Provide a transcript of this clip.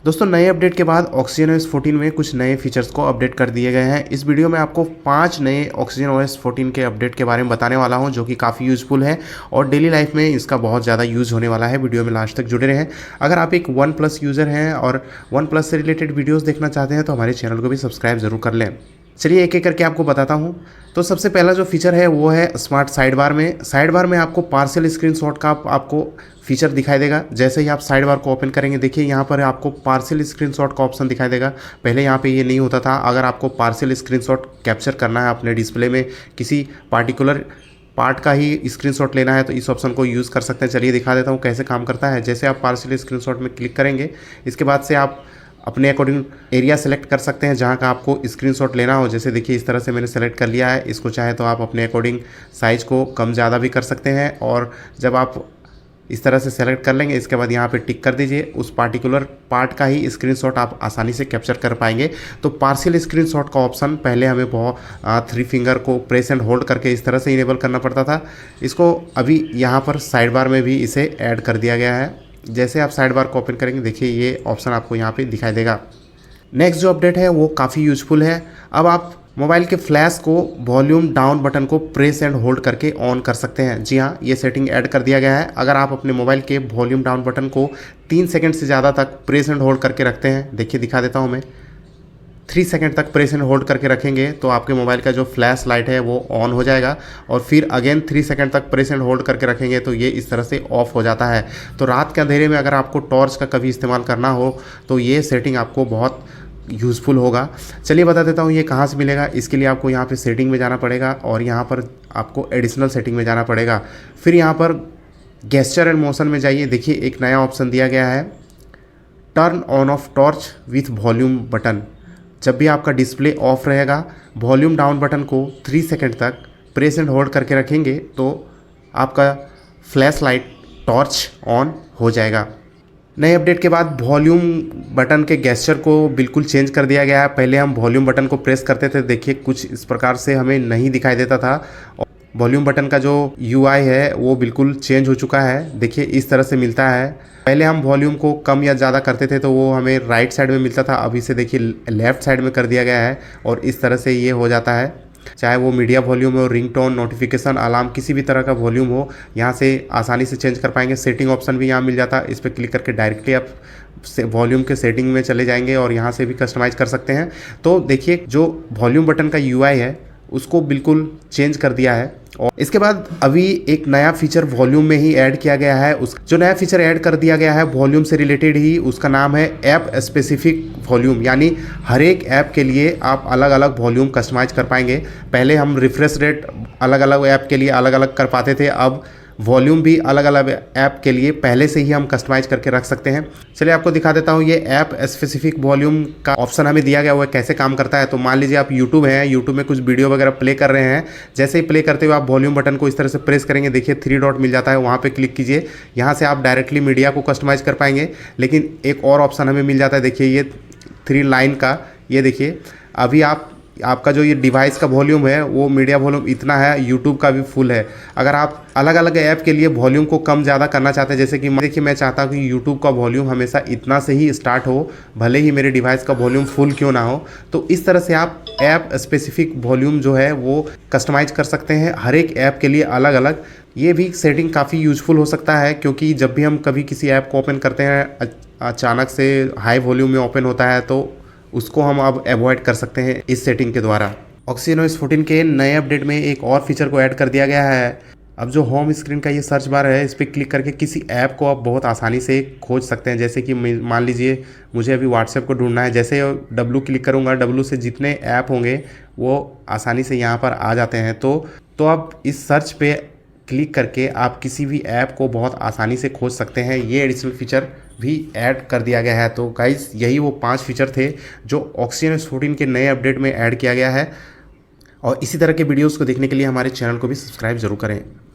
दोस्तों नए अपडेट के बाद ऑक्सीजन OS 14 में कुछ नए फीचर्स को अपडेट कर दिए गए हैं। इस वीडियो में आपको 5 नए ऑक्सीजन OS 14 के अपडेट के बारे में बताने वाला हूं, जो कि काफ़ी यूज़फुल है और डेली लाइफ में इसका बहुत ज़्यादा यूज़ होने वाला है। वीडियो में लास्ट तक जुड़े रहें। अगर आप एक वन प्लस यूज़र हैं और वन प्लस से रिलेटेड वीडियोज़ देखना चाहते हैं तो हमारे चैनल को भी सब्सक्राइब ज़रूर कर लें। चलिए एक एक करके आपको बताता हूँ। तो सबसे पहला जो फीचर है वो है स्मार्ट साइड बार में आपको पार्शियल स्क्रीनशॉट का आपको फीचर दिखाई देगा। जैसे ही आप साइड बार को ओपन करेंगे, देखिए यहाँ पर आपको पार्शियल स्क्रीनशॉट का ऑप्शन दिखाई देगा। पहले यहाँ पे ये नहीं होता था। अगर आपको पार्शियल स्क्रीनशॉट कैप्चर करना है अपने डिस्प्ले में, किसी पार्टिकुलर पार्ट का ही स्क्रीनशॉट लेना है, तो इस ऑप्शन को यूज़ कर सकते हैं। चलिए दिखा देता हूँ कैसे काम करता है। जैसे आप पार्शियल स्क्रीनशॉट में क्लिक करेंगे, इसके बाद से आप अपने अकॉर्डिंग एरिया सेलेक्ट कर सकते हैं जहाँ का आपको स्क्रीनशॉट लेना हो। जैसे देखिए इस तरह से मैंने सेलेक्ट कर लिया है। इसको चाहे तो आप अपने अकॉर्डिंग साइज़ को कम ज़्यादा भी कर सकते हैं। और जब आप इस तरह से सेलेक्ट कर लेंगे, इसके बाद यहाँ पे टिक कर दीजिए। उस पार्टिकुलर पार्ट का ही स्क्रीनशॉट आप आसानी से कैप्चर कर पाएंगे। तो पार्शियल स्क्रीनशॉट का ऑप्शन पहले हमें बहुत 3 फिंगर को प्रेस एंड होल्ड करके इस तरह से इनेबल करना पड़ता था। इसको अभी यहाँ पर साइड बार में भी इसे ऐड कर दिया गया है। जैसे आप साइड बार को ओपन करेंगे, देखिए ये ऑप्शन आपको यहाँ पे दिखाई देगा। नेक्स्ट जो अपडेट है वो काफ़ी यूजफुल है। अब आप मोबाइल के फ्लैश को वॉल्यूम डाउन बटन को प्रेस एंड होल्ड करके ऑन कर सकते हैं। जी हाँ, ये सेटिंग ऐड कर दिया गया है। अगर आप अपने मोबाइल के वॉल्यूम डाउन बटन को 3 सेकंड से ज़्यादा तक प्रेस एंड होल्ड करके रखते हैं, देखिए दिखा देता हूँ मैं। 3 सेकंड तक प्रेस एंड होल्ड करके रखेंगे तो आपके मोबाइल का जो फ्लैश लाइट है वो ऑन हो जाएगा। और फिर अगेन 3 सेकंड तक प्रेस एंड होल्ड करके रखेंगे तो ये इस तरह से ऑफ हो जाता है। तो रात के अंधेरे में अगर आपको टॉर्च का कभी इस्तेमाल करना हो तो ये सेटिंग आपको बहुत यूज़फुल होगा। चलिए बता देता हूँ ये कहाँ से मिलेगा। इसके लिए आपको यहाँ पे सेटिंग में जाना पड़ेगा और यहाँ पर आपको एडिशनल सेटिंग में जाना पड़ेगा। फिर यहाँ पर गेस्चर एंड मोशन में जाइए। देखिए एक नया ऑप्शन दिया गया है, turn on off torch with volume button. जब भी आपका डिस्प्ले ऑफ रहेगा, वॉल्यूम डाउन बटन को 3 सेकंड तक प्रेस एंड होल्ड करके रखेंगे तो आपका फ्लैश लाइट टॉर्च ऑन हो जाएगा। नए अपडेट के बाद वॉल्यूम बटन के गेस्चर को बिल्कुल चेंज कर दिया गया है। पहले हम वॉल्यूम बटन को प्रेस करते थे, देखिए कुछ इस प्रकार से हमें नहीं दिखाई देता था। वॉल्यूम बटन का जो UI है वो बिल्कुल चेंज हो चुका है। देखिए इस तरह से मिलता है। पहले हम वॉल्यूम को कम या ज़्यादा करते थे तो वो हमें राइट साइड में मिलता था, अभी से देखिए लेफ़्ट साइड में कर दिया गया है और इस तरह से ये हो जाता है। चाहे वो मीडिया वॉल्यूम हो, रिंगटोन, नोटिफिकेशन, अलार्म, किसी भी तरह का वॉल्यूम हो, यहाँ से आसानी से चेंज कर पाएंगे। सेटिंग ऑप्शन भी यहाँ मिल जाता है। इस पर क्लिक करके डायरेक्टली आप वॉल्यूम के सेटिंग में चले जाएंगे और यहाँ से भी कस्टमाइज़ कर सकते हैं। तो देखिए जो वॉल्यूम बटन का UI है उसको बिल्कुल चेंज कर दिया है। और इसके बाद अभी एक नया फीचर वॉल्यूम में ही ऐड किया गया है। उस जो नया फीचर ऐड कर दिया गया है वॉल्यूम से रिलेटेड ही, उसका नाम है ऐप स्पेसिफिक वॉल्यूम। यानी हर एक ऐप के लिए आप अलग अलग वॉल्यूम कस्टमाइज कर पाएंगे। पहले हम रिफ्रेश रेट अलग अलग ऐप के लिए अलग अलग कर पाते थे, अब वॉल्यूम भी अलग अलग ऐप के लिए पहले से ही हम कस्टमाइज करके रख सकते हैं। चलिए आपको दिखा देता हूँ ये ऐप स्पेसिफिक वॉल्यूम का ऑप्शन हमें दिया गया हुआ है, कैसे काम करता है। तो मान लीजिए आप यूट्यूब हैं, यूट्यूब में कुछ वीडियो वगैरह प्ले कर रहे हैं। जैसे ही प्ले करते हुए आप वॉल्यूम बटन को इस तरह से प्रेस करेंगे, देखिए 3 डॉट मिल जाता है, वहाँ पर क्लिक कीजिए। यहाँ से आप डायरेक्टली मीडिया को कस्टमाइज कर पाएंगे। लेकिन एक और ऑप्शन हमें मिल जाता है, देखिए ये 3 लाइन का। ये देखिए अभी आपका जो ये डिवाइस का वॉल्यूम है वो मीडिया वॉल्यूम इतना है, यूट्यूब का भी फुल है। अगर आप अलग अलग ऐप के लिए वॉल्यूम को कम ज़्यादा करना चाहते हैं, जैसे कि देखिए मैं चाहता हूँ कि यूट्यूब का वॉल्यूम हमेशा इतना से ही स्टार्ट हो, भले ही मेरे डिवाइस का वॉल्यूम फुल क्यों ना हो। तो इस तरह से आप ऐप स्पेसिफिक वॉल्यूम जो है वो कस्टमाइज कर सकते हैं, हर एक ऐप के लिए अलग अलग। ये भी सेटिंग काफ़ी यूजफुल हो सकता है, क्योंकि जब भी हम कभी किसी ऐप को ओपन करते हैं, अचानक से हाई वॉल्यूम में ओपन होता है तो उसको हम अब अवॉइड कर सकते हैं इस सेटिंग के द्वारा। ऑक्सीजन OS 14 के नए अपडेट में एक और फीचर को ऐड कर दिया गया है। अब जो होम स्क्रीन का ये सर्च बार है, इस पर क्लिक करके किसी ऐप को आप बहुत आसानी से खोज सकते हैं। जैसे कि मान लीजिए मुझे अभी व्हाट्सएप को ढूंढना है, जैसे W क्लिक करूँगा, W से जितने ऐप होंगे वो आसानी से यहाँ पर आ जाते हैं। तो आप इस सर्च पे क्लिक करके आप किसी भी ऐप को बहुत आसानी से खोज सकते हैं। ये एडिशनल फीचर भी ऐड कर दिया गया है। तो गाइस यही वो 5 फीचर थे जो ऑक्सीजन OS 14 के नए अपडेट में ऐड किया गया है। और इसी तरह के वीडियोस को देखने के लिए हमारे चैनल को भी सब्सक्राइब जरूर करें।